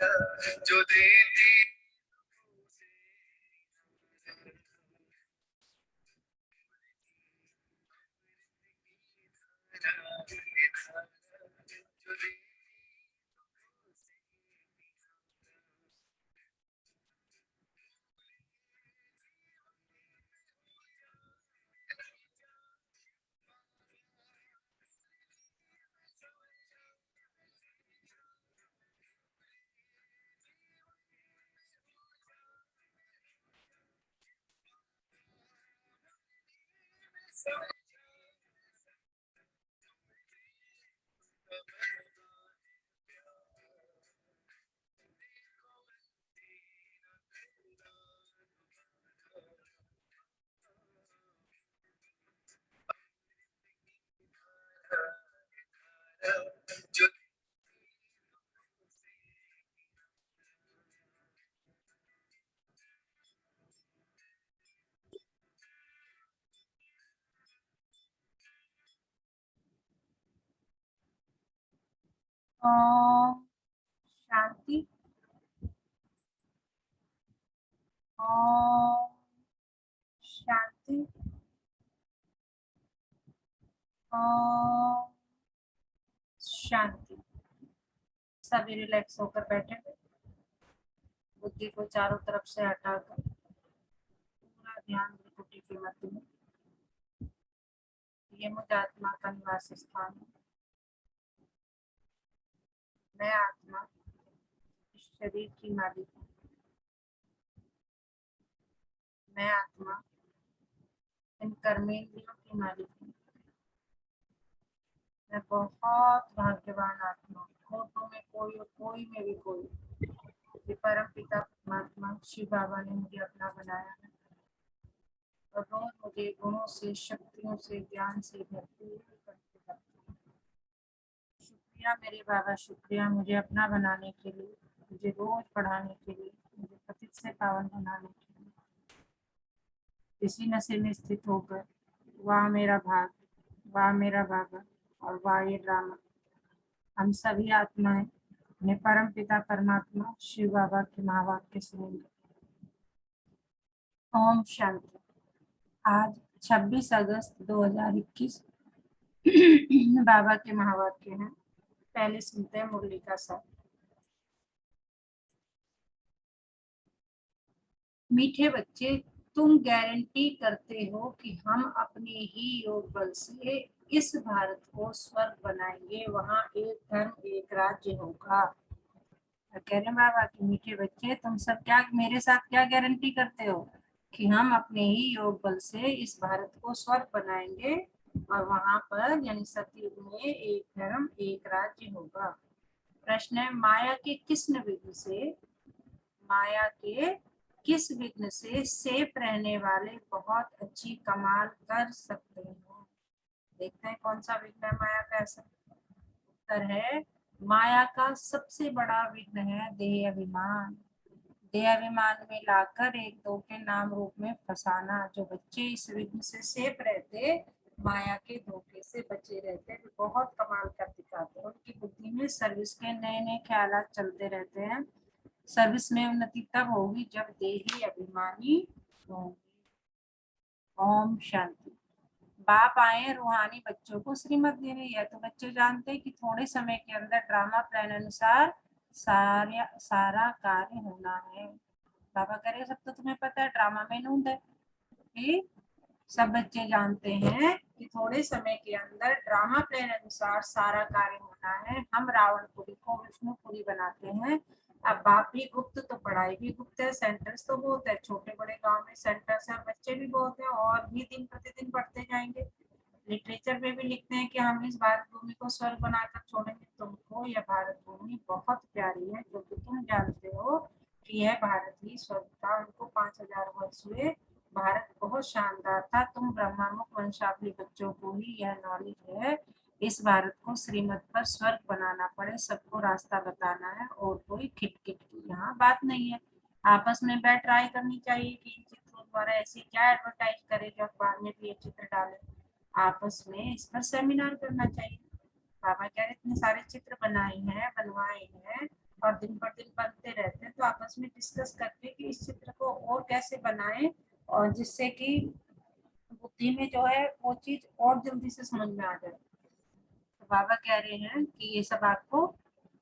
जो देती जो ओम शांति। ओम शांति। ओम शांति। सभी रिलैक्स होकर बैठे हुए, बुद्धि को चारों तरफ से हटाकर पूरा ध्यान त्रिकुटी के मध्य में। ये मुझ आत्मा का निवास स्थान है। मैं आत्मा इस शरीर की मालिक हूँ। मैं आत्मा इन कर्मेंद्रियों की मालिक हूँ। मैं बहुत भाग्यवान आत्मा हूँ। फोटो में कोई और कोई में भी कोई, ये परम पिता परमात्मा शिव बाबा ने मुझे अपना बनाया है और रोज मुझे गुणों से, शक्तियों से, ज्ञान से भरपूर करते रहते हैं। शुक्रिया मेरे बाबा, शुक्रिया मुझे अपना बनाने के लिए, मुझे रोज पढ़ाने के लिए, मुझे पतित से पावन बनाने के लिए। इसी नशे में स्थित होकर वाह मेरा भाग, वाह मेरा बाबा और वाह ये ड्रामा। हम सभी आत्माएं अपने परम पिता परमात्मा शिव बाबा के महावाक्य सुनेंगे। ओम शांति। आज 26 अगस्त 2021 बाबा के महावाक्य हैं। पहले सुनते हैं मुरली का साथ। मीठे बच्चे, तुम गारंटी करते हो कि हम अपने ही योग बल से इस भारत को स्वर्ग बनाएंगे, वहाँ एक धर्म एक राज्य होगा। कह रहे बाबा कि मीठे बच्चे, तुम सब क्या मेरे साथ क्या गारंटी करते हो कि हम अपने ही योग बल से इस भारत को स्वर्ग बनाएंगे और वहां पर यानी सतयुग में एक धर्म एक राज्य होगा। प्रश्न है, माया के किस विघ्न से सेफ रहने वाले बहुत अच्छी कमाल कर सकते हैं? देखते हैं कौन सा विघ्न है माया का। ऐसा उत्तर है, माया का सबसे बड़ा विघ्न है देह अभिमान। देह अभिमान में लाकर एक दो के नाम रूप में फंसाना। जो बच्चे इस विघ्न से सेफ रहते, माया के धोखे से बचे रहते, वो बहुत कमाल कर दिखाते। उनकी बुद्धि में सर्विस के नए नए ख्याल चलते रहते हैं। सर्विस में उन्नति तब होगी जब देही अभिमानी होंगे। ओम शांति। बाप आए रूहानी बच्चों को श्रीमत देने। यह तो बच्चे जानते हैं कि थोड़े समय के अंदर ड्रामा प्लान अनुसार सारा कार्य होना है। बाबा कह रहे सब तो तुम्हें पता है, ड्रामा में नूंद है कि सब बच्चे जानते हैं कि थोड़े समय के अंदर ड्रामा प्लान अनुसार सारा कार्य होना है। हम रावणपुरी को विष्णुपुरी बनाते हैं। अब बाप भी गुप्त तो पढ़ाई भी गुप्त है, सेंटर्स तो बहुत है, छोटे बड़े गांव में सेंटर्स है, बच्चे भी बहुत है और भी दिन प्रतिदिन बढ़ते जाएंगे। लिटरेचर में भी लिखते हैं कि हम इस भारत भूमि को स्वर्ग बनाकर छोड़ेंगे। तुमको यह भारत भूमि बहुत प्यारी है, क्योंकि तुम जानते हो कि यह भारत ही स्वर्ग था। उनको 5000 वर्ष हुए। भारत बहुत शानदार था। तुम ब्रह्मामुख वंशावली बच्चों को ही यह नॉलेज है। इस भारत को श्रीमत पर स्वर्ग बनाना पड़े, सबको रास्ता बताना है और कोई खिटखिट की यहाँ बात नहीं है। आपस में बैठ ट्राई करनी चाहिए कि इन चित्रों द्वारा ऐसी क्या एडवर्टाइज करे जो अखबार में भी ये चित्र डाले। आपस में इस पर सेमिनार करना चाहिए। बाबा कह रहे इतने सारे चित्र बनवाए हैं, और दिन पर दिन बनते रहते हैं, तो आपस में डिस्कस करके कि इस चित्र को और कैसे बनाएं और जिससे कि बुद्धि में जो है वो चीज और जल्दी से समझ में आ जाए। तो बाबा कह रहे हैं कि ये सब आपको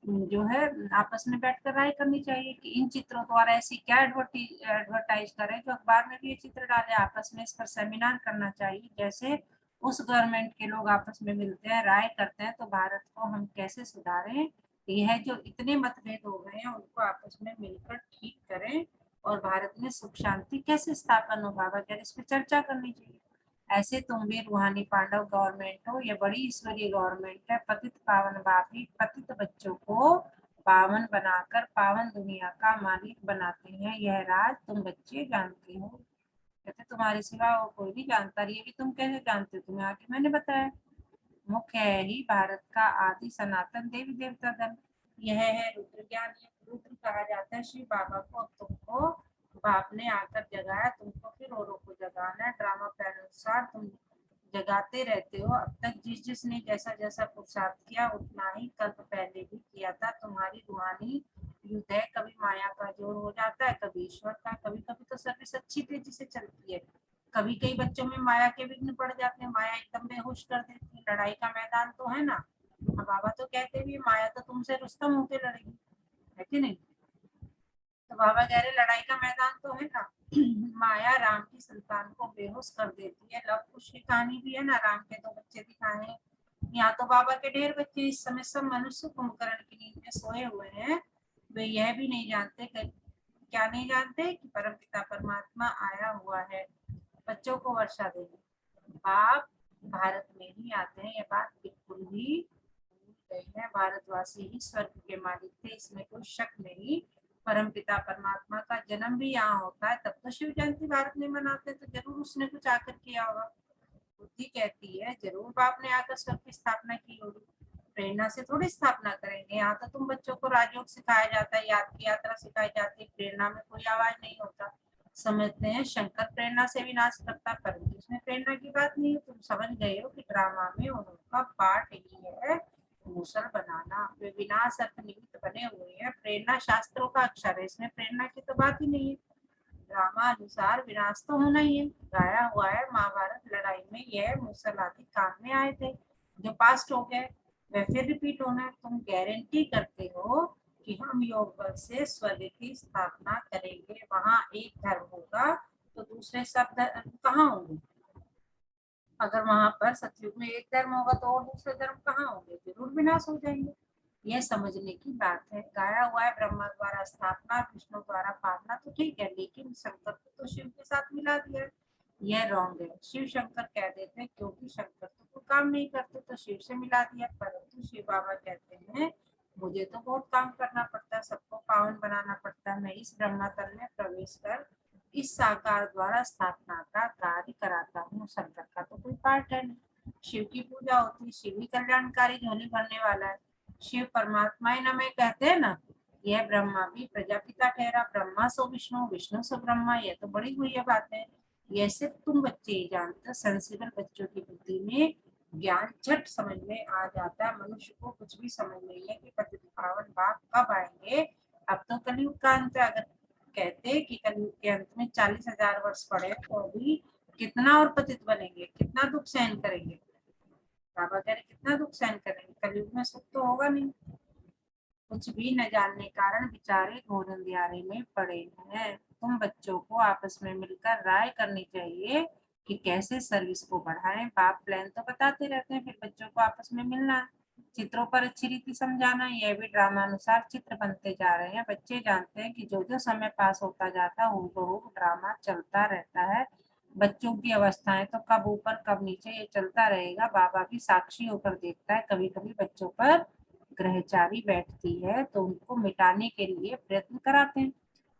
जो है आपस में बैठकर राय करनी चाहिए कि इन चित्रों द्वारा ऐसी क्या एडवर्टाइज करें जो अखबार में भी ये चित्र डाले। आपस में इस पर सेमिनार करना चाहिए, जैसे उस गवर्नमेंट के लोग आपस में मिलते हैं, राय करते हैं, तो भारत को हम कैसे सुधारें। यह जो इतने मतभेद हो गए हैं उनको आपस में मिलकर ठीक करें और भारत में सुख शांति कैसे स्थापन हो। बाबा कह रहे इस पर चर्चा करनी चाहिए। ऐसे तुम भी रूहानी पांडव गवर्नमेंट हो, ये बड़ी ईश्वरीय गवर्नमेंट है। पतित पावन बापी पतित बच्चों को पावन बनाकर पावन दुनिया का मालिक बनाते हैं। यह राज तुम बच्चे जानते हो। कहते तुम्हारे सिवा वो कोई नहीं जानता। ये भी तुम कैसे जानते हो, तुम्हें आके मैंने बताया। मुख्य है ही भारत का आदि सनातन देवी देवता धर्म। यह है रुद्र ज्ञान। रुद्र कहा जाता है शिव बाबा को। अब तुमको बाप ने आकर जगाया, तुमको फिर औरों को जगाना है। ड्रामा प्लान अनुसार तुम जगाते रहते हो। अब तक जिस जिसने जैसा जैसा पुरुषार्थ किया उतना ही कल्प पहले भी किया था। तुम्हारी रूहानी युद्ध है, कभी माया का जोर हो जाता है, कभी ईश्वर का। कभी कभी तो सर्विस अच्छी तेजी से चलती है, कभी कई बच्चों में माया के विघ्न पड़ जाते हैं, माया एकदम बेहोश कर देती है। लड़ाई का मैदान तो है ना। अब बाबा तो कहते भी माया तो तुमसे रुस्तम होके लड़ेगी, है कि नहीं। तो बाबा कह रहे लड़ाई का मैदान तो है ना। माया राम की संतान को बेहोश कर देती है। लव कुश की कहानी भी है ना, राम के दो बच्चे दिखाए हैं। यहाँ तो बाबा के ढेर बच्चे इस समय सब मनुष्य कुंभकर्ण की नींद में सोए हुए हैं। वे यह भी नहीं जानते कि क्या नहीं जानते कि परमपिता परमात्मा आया हुआ है बच्चों को वर्षा देने। बाप भारत में ही आते हैं, यह बात बिल्कुल भी भूल गए हैं। भारतवासी ही स्वर्ग के मालिक थे, इसमें कोई शक नहीं। परमपिता परमात्मा का जन्म भी यहाँ होता है, तब तो शिव जयंती भारत में मनाते हैं, तो जरूर उसने कुछ आकर किया होगा। बुद्धि कहती है जरूर बाप ने आकर स्वर्ग की स्थापना की होगी। प्रेरणा से थोड़ी स्थापना करेंगे। यहाँ तो तुम बच्चों को राजयोग सिखाया जाता है, याद की यात्रा सिखाई जाती है, प्रेरणा में कोई आवाज नहीं होता। समझते हैं शंकर प्रेरणा से विनाश करता, परंतु इसमें प्रेरणा की बात नहीं है। तुम समझ गए हो कि ड्रामा में उनका पार्ट ही है मूसल बनाना। वे विनाश अर्थ निमित्त बने हुए हैं, प्रेरणा शास्त्रों का अक्षर है, इसमें प्रेरणा की तो बात ही नहीं है। ड्रामा अनुसार विनाश तो होना ही है। गाया हुआ है महाभारत लड़ाई में यह मूसल आदि काम में आए थे, जो पास्ट हो गए वह फिर रिपीट होना है। तुम गारंटी करते हो कि हम योग बल से स्वर्ग की स्थापना करेंगे, वहां एक धर्म होगा तो दूसरे सब धर्म कहाँ होंगे। अगर वहां पर सतयुग में एक धर्म होगा तो और दूसरे धर्म कहाँ होंगे, जरूर विनाश हो जाएंगे। यह समझने की बात है। गाया हुआ है ब्रह्मा द्वारा स्थापना विष्णु द्वारा पालना, तो ठीक है, लेकिन शंकर को तो शिव के साथ मिला दिया है। यह रॉन्ग है। शिव शंकर कह देते हैं क्योंकि शंकर तो कोई काम नहीं करते तो शिव से मिला दिया, परंतु शिव बाबा कहते हैं मुझे तो बहुत काम करना पड़ता है, सबको पावन बनाना पड़ता है। मैं इस ब्रह्मा तल में प्रवेश कर इस साकार द्वारा स्थापना का कार्य कराता हूँ। शंकर का तो कोई पार्ट है नहीं। शिव की पूजा होती है, शिव ही कल्याणकारी झोली भरने वाला है। शिव परमात्मा ही नमः कहते हैं ना। यह ब्रह्मा भी प्रजापिता ठहरा, ब्रह्मा सो विष्णु, विष्णु सो ब्रह्मा। यह तो बड़ी गुह्य बात है। यह सिर्फ तुम बच्चे ही जानते हो। सेंसिबल बच्चों की बुद्धि में ज्ञान झट समझ में आ जाता है। मनुष्य को कुछ भी समझ नहीं है कि पतित पावन बाप कब आएंगे। अब तो कलयुग का अंत है। अगर कहते कि कलयुग के अंत में 40,000 वर्ष पड़े तो अभी कितना और पतित बनेंगे, कितना दुख सहन करेंगे। बाबा कह रहे कितना दुख सहन करेंगे, कलयुग में सुख तो होगा नहीं। कुछ भी न जानने कारण बेचारे घोर अंधियारे में पड़े हैं। तुम बच्चों को आपस में मिलकर राय करनी चाहिए कि कैसे सर्विस को बढ़ाएं। बाप प्लान तो बताते रहते हैं, फिर बच्चों को आपस में मिलना, चित्रों पर अच्छी रीति समझाना। यह भी ड्रामा अनुसार चित्र बनते जा रहे हैं। बच्चे जानते हैं कि जो जो समय पास होता जाता है हूबहू ड्रामा चलता रहता है। बच्चों की अवस्थाएं तो कब ऊपर कब नीचे ये चलता रहेगा। बाबा भी साक्षी होकर देखता है। कभी कभी बच्चों पर ग्रहचारी बैठती है तो उनको मिटाने के लिए प्रयत्न कराते हैं।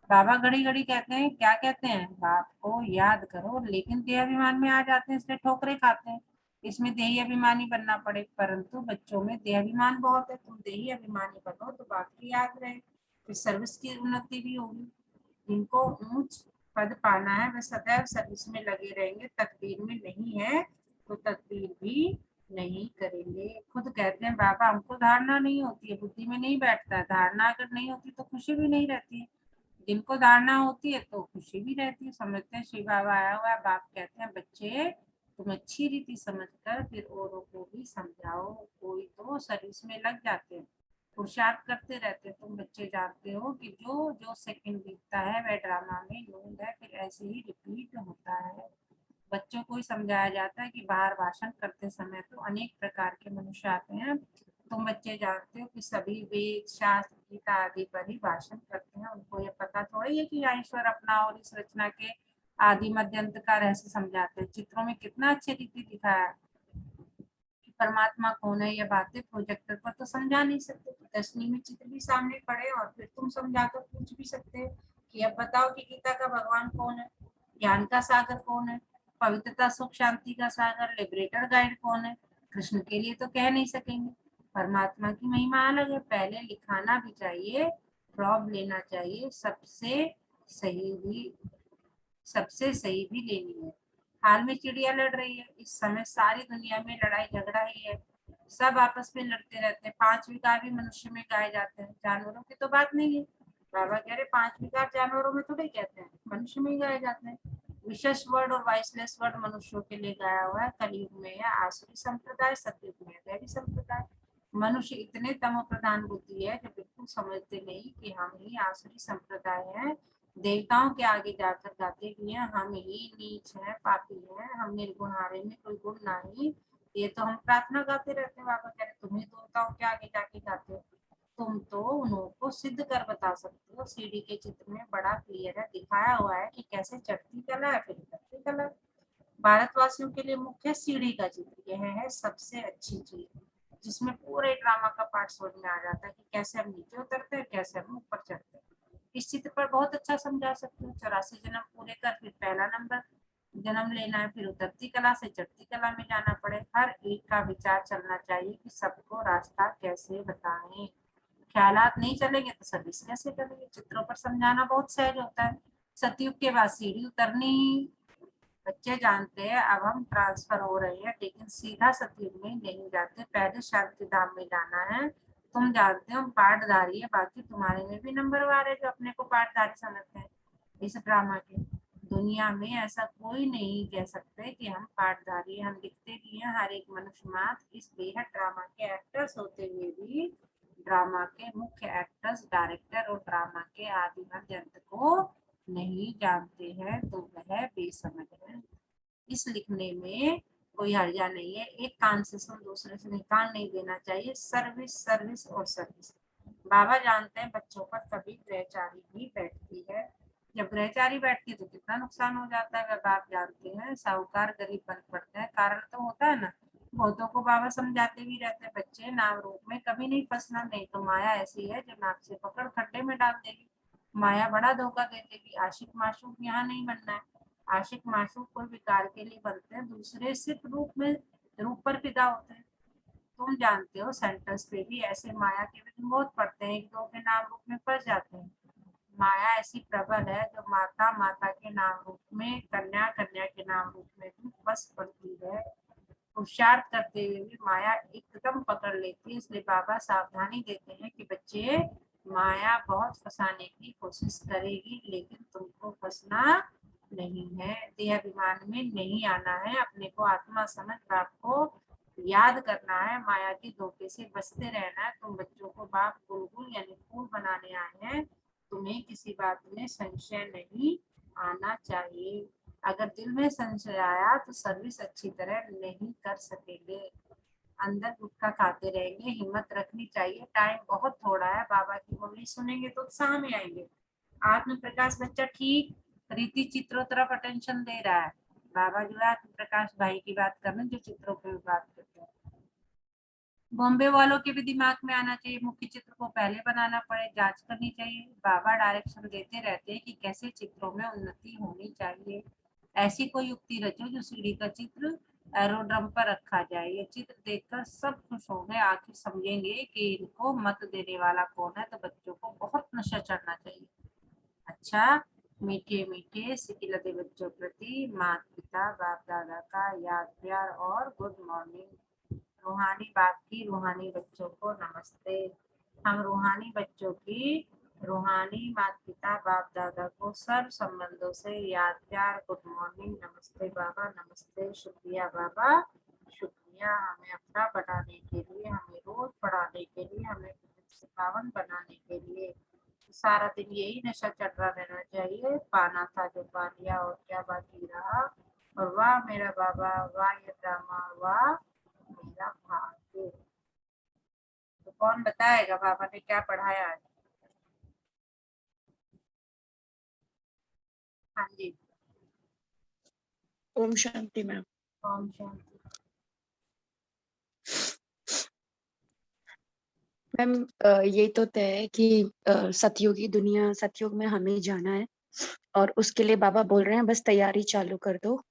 बाबा घड़ी घड़ी कहते हैं, क्या कहते हैं, बाप को याद करो, लेकिन देह अभिमान में आ जाते हैं इसलिए ठोकरे खाते हैं। इसमें देही अभिमानी बनना पड़े, परंतु बच्चों में देह अभिमान बहुत है। तुम देही अभिमानी बनो तो बाप की याद रहे, फिर सर्विस की उन्नति भी होगी। जिनको ऊंच पद पाना है वे सदैव सर्विस में लगे रहेंगे। तकदीर में नहीं है तो तकदीर भी नहीं करेंगे। खुद कहते हैं बाबा हमको धारणा नहीं होती है, बुद्धि में नहीं बैठता है। धारणा अगर नहीं होती तो खुशी भी नहीं रहती है, जिनको धारणा होती है तो खुशी भी रहती है। समझते हैं शिव बाबा आया हुआ है। बाप कहते हैं बच्चे तुम अच्छी रीति समझकर फिर औरों को भी समझाओ। कोई तो सर्विस में लग जाते हैं, पुरुषार्थ करते रहते हैं। तुम बच्चे जानते हो कि जो जो सेकंड बीतता है वह ड्रामा में यूं है, फिर ऐसे ही रिपीट होता है। बच्चों को ही समझाया जाता है कि बाहर भाषण करते समय तो अनेक प्रकार के मनुष्य आते हैं। तुम बच्चे जानते हो कि सभी वेद शास्त्र गीता आदि पर ही भाषण करते हैं। उनको ये पता थोड़ी है कि यहाँ ईश्वर अपना और इस रचना के आदि मध्य अंत का रहस्य समझाते हैं। चित्रों में कितना अच्छे रीति दिखाया कि परमात्मा कौन है। ये बातें प्रोजेक्टर पर तो समझा नहीं सकते, प्रदर्शनी में चित्र भी सामने पड़े और फिर तुम समझाकर पूछ भी सकते हो कि अब बताओ कि गीता का भगवान कौन है, ज्ञान का सागर कौन है, पवित्रता सुख शांति का सागर लिबरेटर गाइड कौन है। कृष्ण के लिए तो कह नहीं सकेंगे। परमात्मा की महिमा अलग है। पहले लिखाना भी चाहिए, प्रॉब लेना चाहिए, सबसे सही भी लेनी है। हाल में चिड़िया लड़ रही है, इस समय सारी दुनिया में लड़ाई झगड़ा ही है। सब आपस में लड़ते रहते हैं। 5 विकार भी मनुष्य में गाए जाते हैं, जानवरों की तो बात नहीं है। बाबा कह रहे 5 विकार जानवरों में थोड़े कहते हैं, मनुष्य में ही गाए जाते हैं। विशेष वर्ड और वाइसलेस वर्ड मनुष्यों के लिए गाया हुआ है। कलयुग में है आसुरी संप्रदाय, सतयुग में है दैवी संप्रदाय। मनुष्य इतने तमो प्रधान बुद्धि है जो बिल्कुल समझते नहीं कि हम ही आसुरी संप्रदाय हैं। देवताओं के आगे जाकर गाते भी हैं हम ही नीच हैं, पापी हैं, हम निर्गुण हारे में कोई गुण नहीं। ये तो हम प्रार्थना गाते रहते हैं। बाबा कह रहे तुम्हें देवताओं के आगे जाके गाते हो, तुम तो उनको सिद्ध कर बता सकते हो। सीढ़ी के चित्र में बड़ा क्लियर है, दिखाया हुआ है कि कैसे चढ़ती कला है फिर उतरती कला है। भारतवासियों के लिए मुख्य सीढ़ी का चित्र यह है सबसे अच्छी चीज, जिसमें पूरे ड्रामा का पार्ट समझ में आ जाता है कि कैसे हम नीचे उतरते हैं, कैसे हम ऊपर चढ़ते हैं। इस चित्र पर बहुत अच्छा समझा सकते हो। 84 जन्म पूरे कर फिर पहला नंबर जन्म लेना है, फिर उतरती कला से चढ़ती कला में जाना पड़े। हर एक का विचार चलना चाहिए कि सबको रास्ता कैसे बताएं। ख्यालात नहीं चलेंगे तो सर्विस कैसे करेंगे। चित्रों पर समझाना बहुत सहज होता है। सतयुग के बाद सीढ़ी उतरनी, बच्चे जानते हैं अब हम ट्रांसफर हो रहे हैं, लेकिन सीधा सतयुग में नहीं जाते, पहले शांति धाम में जाना है। तुम जानते हो हम पाठधारी है, बाकी तुम्हारे में भी नंबरवार है जो अपने को पाठधारी समझते हैं। इस ड्रामा के दुनिया में ऐसा कोई नहीं कह सकते कि हम पाठधारी हैं। हम लिखते भी हैं, हर एक मनुष्य मात्र इस बेहद ड्रामा के एक्टर्स होते हुए भी ड्रामा के मुख्य एक्टर्स डायरेक्टर और ड्रामा के आदि मध्य अंत को नहीं जानते हैं, तो वह बेसमझ है। इस लिखने में कोई हर्जा नहीं है। एक कान से सुन दूसरे से निकाल नहीं देना चाहिए। सर्विस सर्विस और सर्विस। बाबा जानते हैं बच्चों पर कभी ग्रहचारी भी बैठती है। जब ग्रहचारी बैठती है तो कितना नुकसान हो जाता है वह बाप जानते हैं। साहूकार गरीब बन पड़ते हैं, कारण तो होता है ना। बहुतों को बाबा समझाते भी रहते हैं बच्चे नाम रूप में कभी नहीं फंसना, नहीं तो माया ऐसी है जो नाक से पकड़ खड्डे में डाल देगी। माया बड़ा धोखा दे देगी। आशिक माशूक यहाँ नहीं बनना है। आशिक माशूक कोई विकार के लिए बनते हैं, दूसरे सिर्फ रूप पर फिदा होते हैं। तुम जानते हो सेंटर्स पे भी ऐसे माया के विघ्न बहुत पड़ते हैं, एक दो के नाम रूप में फंस जाते हैं। माया ऐसी प्रबल है जो माता माता के नाम रूप में, कन्या कन्या के नाम रूप में भी फंस पड़ती है। पुरुषार्थ करते हुए भी माया एकदम पकड़ लेती है। इसलिए बाबा सावधानी देते हैं कि बच्चे माया बहुत फंसाने की कोशिश करेगी, लेकिन तुमको फंसना नहीं है। देहाभिमान में नहीं आना है, अपने को आत्मा समझ बाप को याद करना है, माया के धोखे से बचते रहना है। तुम बच्चों को बाप बुलबुल यानी फूल बनाने आए हैं, तुम्हें किसी बात में संशय नहीं आना चाहिए। अगर दिल में संशय आया तो सर्विस अच्छी तरह नहीं कर सकेंगे, अंदर गुटखा खाते रहेंगे। हिम्मत रखनी चाहिए, टाइम बहुत थोड़ा है। बाबा की मुरली सुनेंगे तो उत्साह में आएंगे। आत्म प्रकाश बच्चा ठीक रीति चित्रों तरफ अटेंशन दे रहा है। बाबा जो है आत्म प्रकाश भाई की बात कर रहे हैं जो चित्रों पे बात करते हैं। बॉम्बे वालों के भी दिमाग में आना चाहिए, मुख्य चित्र को पहले बनाना पड़े, जांच करनी चाहिए। बाबा डायरेक्शन देते रहते हैं कि कैसे चित्रों में उन्नति होनी चाहिए। ऐसी कोई युक्ति रचो जो सीढ़ी का चित्र एरोड्रम पर रखा जाए। ये चित्र देखकर सब खुश होंगे, आखिर समझेंगे कि इनको मत देने वाला कौन है। तो बच्चों को बहुत नशा चढ़ना चाहिए। अच्छा, मीठे मीठे सिकिलते बच्चों प्रति माता पिता बाप दादा का याद प्यार और गुड मॉर्निंग। रूहानी बाप की रूहानी बच्चों को नमस्ते। हम रूहानी बच्चों की रूहानी माता पिता बाप दादा को सर्व संबंधों से याद प्यार गुड मॉर्निंग नमस्ते बाबा नमस्ते शुक्रिया बाबा शुक्रिया हमें अपना बनाने के लिए, हमें रोज पढ़ाने के लिए, हमें पावन बनाने के लिए। सारा दिन यही नशा चढ़ा रहना चाहिए, पाना था जो पा लिया और क्या बाकी रहा। और वाह मेरा बाबा, वाह ये ड्रामा, वाह मेरा भाग्य। तो कौन बताएगा बाबा ने क्या पढ़ाया आज? हाँ जी। ओम शांति मैम। ओम शांति। मैम ये तो तय है कि सतयुगी दुनिया, सतयुग में हमें जाना है और उसके लिए बाबा बोल रहे हैं बस तैयारी चालू कर दो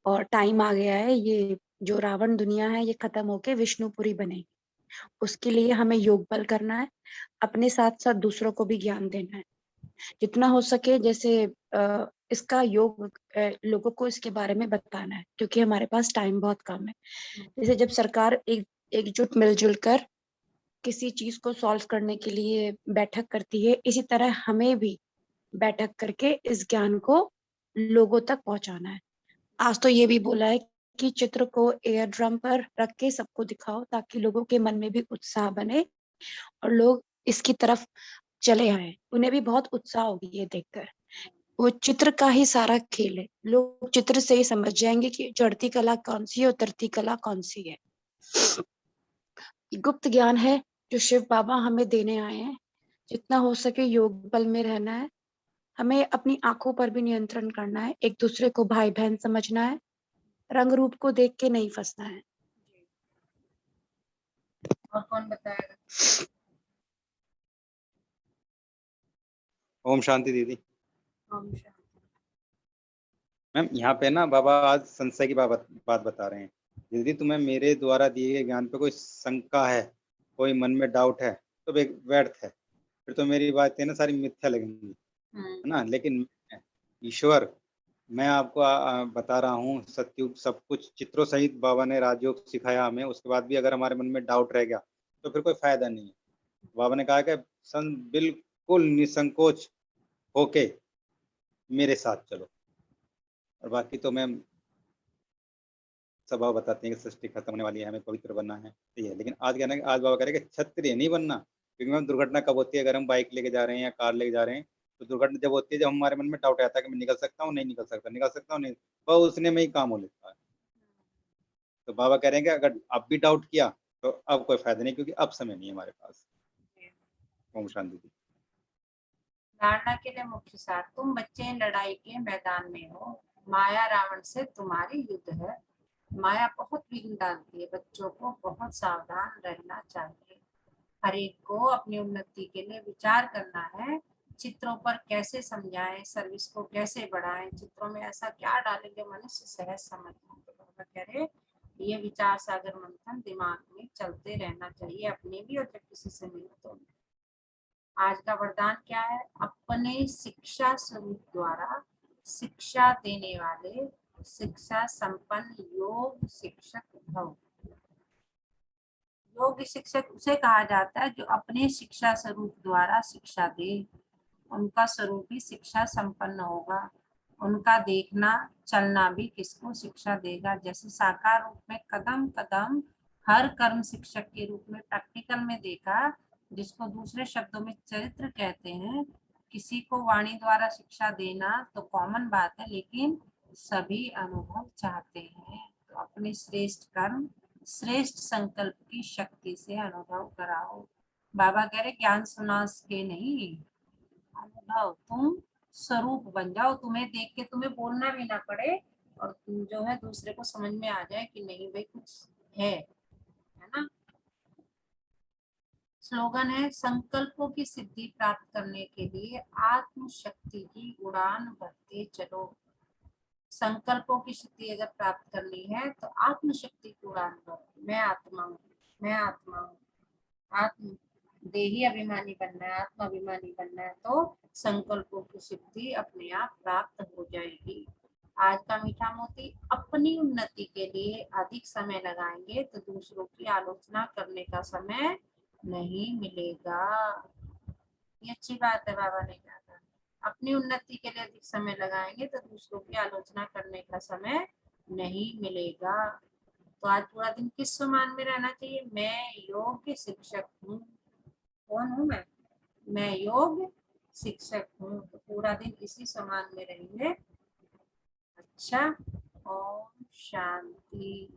और टाइम आ गया है। ये जो रावण दुनिया है ये खत्म होके विष्णुपुरी बनेगी। उसके लिए हमें योग बल करना है, अपने साथ साथ दूसरों को भी ज्ञान देना है जितना हो सके। जैसे इसका योग लोगों को इसके बारे में बताना है क्योंकि हमारे पास टाइम बहुत कम है। जैसे जब सरकार एकजुट मिलजुल कर किसी चीज को सॉल्व करने के लिए बैठक करती है, इसी तरह हमें भी बैठक करके इस ज्ञान को लोगों तक पहुंचाना है। आज तो ये भी बोला है कि चित्र को एयर ड्रम पर रख के सबको दिखाओ ताकि लोगों के मन में भी उत्साह बने और लोग इसकी तरफ चले आए। उन्हें भी बहुत उत्साह होगी ये देखकर। वो चित्र का ही सारा खेल है, लोग चित्र से ही समझ जाएंगे कि चढ़ती कला कौन सी है, उतरती कला कौन सी है। गुप्त ज्ञान है जो शिव बाबा हमें देने आए हैं। जितना हो सके योग बल में रहना है, हमें अपनी आंखों पर भी नियंत्रण करना है, एक दूसरे को भाई बहन समझना है, रंग रूप को देख के नहीं फंसना है। और कौन बताएगा? ओम शांति दीदी। ओम शांति। मैम यहाँ पे ना बाबा आज संशय की बात बता रहे हैं। यदि तुम्हें मेरे द्वारा दिए गए ज्ञान पे कोई शंका है, कोई मन में डाउट है तो व्यर्थ है, फिर तो मेरी बातें ना सारी मिथ्या लगेंगी, है ना। लेकिन ईश्वर, मैं आपको बता रहा हूँ, सतयुग सब कुछ चित्रों सहित बाबा ने राजयोग सिखाया हमें। उसके बाद भी अगर हमारे मन में डाउट रह गया तो फिर कोई फायदा नहीं है। बाबा ने कहा कि बिल्कुल निसंकोच होके मेरे साथ चलो। और बाकी तो मैम स्वभाव बताते हैं कि सृष्टि खत्म होने वाली है, हमें पवित्र बनना है, ये है। लेकिन आज कहना, आज बाबा कह रहे हैं कि क्षत्रिय नहीं बनना, क्योंकि मैम दुर्घटना कब होती है? अगर हम बाइक लेके जा रहे हैं या कार लेके जा रहे हैं तो दुर्घटना जब होती है जब हमारे मन में डाउट आता है कि मैं निकल सकता हूँ नहीं निकल सकता, निकल सकता हूँ नहीं, तो उसने में ही काम हो लेता है। तो बाबा कह रहे हैं कि अगर अब भी डाउट किया तो अब कोई फायदा नहीं, क्योंकि अब समय नहीं है हमारे पास। ओम शांति जी। धारणा के लिए मुख्य सार, तुम बच्चे लड़ाई के मैदान में हो, माया रावण से तुम्हारी युद्ध है। माया बहुत विघ्न डालती है, बच्चों को बहुत सावधान रहना चाहिए। हर एक को अपनी उन्नति के लिए विचार करना है, चित्रों पर कैसे समझाएं, सर्विस को कैसे बढ़ाएं, चित्रों में ऐसा क्या डालेंगे मनुष्य सहज समझ। तो बाबा कह रहे ये विचार सागर मंथन दिमाग में चलते रहना चाहिए, अपने भी और जब किसी से मिलो तो। आज का वरदान क्या है? अपने शिक्षा स्वरूप द्वारा शिक्षा देने वाले शिक्षा संपन्न योग शिक्षक भव। योग शिक्षक उसे कहा जाता है जो अपने शिक्षा स्वरूप द्वारा शिक्षा दे। उनका स्वरूप ही शिक्षा संपन्न होगा। उनका देखना चलना भी किसको शिक्षा देगा। जैसे साकार रूप में कदम कदम हर कर्म शिक्षक के रूप में प्रैक्टिकल में देखा, जिसको दूसरे शब्दों में चरित्र कहते हैं। किसी को वाणी द्वारा शिक्षा देना तो कॉमन बात है, लेकिन सभी अनुभव चाहते हैं। तो अपने श्रेष्ठ कर्म श्रेष्ठ संकल्प की शक्ति से अनुभव कराओ। बाबा कह रहे ज्ञान सुना के नहीं, अनुभव तुम स्वरूप बन जाओ, तुम्हें देख के तुम्हें बोलना भी ना पड़े और तुम जो है दूसरे को समझ में आ जाए कि नहीं भाई कुछ है ना। स्लोगन है, संकल्पों की सिद्धि प्राप्त करने के लिए आत्म शक्ति की उड़ान भरते चलो। संकल्पों की सिद्धि अगर प्राप्त करनी है तो आत्म शक्ति की उड़ान भरो। मैं आत्मा हूँ, मैं आत्मा हूँ। आत्म देही अभिमानी बनना है, आत्म अभिमानी बनना है तो संकल्पों की सिद्धि अपने आप प्राप्त हो जाएगी। आज का मीठा मोती, अपनी उन्नति के लिए अधिक समय लगाएंगे तो दूसरों की आलोचना करने का समय नहीं मिलेगा। ये अच्छी बात है, बाबा ने कहा था अपनी उन्नति के लिए अधिक समय लगाएंगे तो दूसरों की आलोचना करने का समय नहीं मिलेगा। तो आज पूरा दिन किस सम्मान में रहना चाहिए? मैं योग्य शिक्षक हूँ। कौन हूँ मैं योग्य शिक्षक हूँ। तो पूरा दिन इसी सम्मान में रहेंगे। अच्छा, ओम शांति।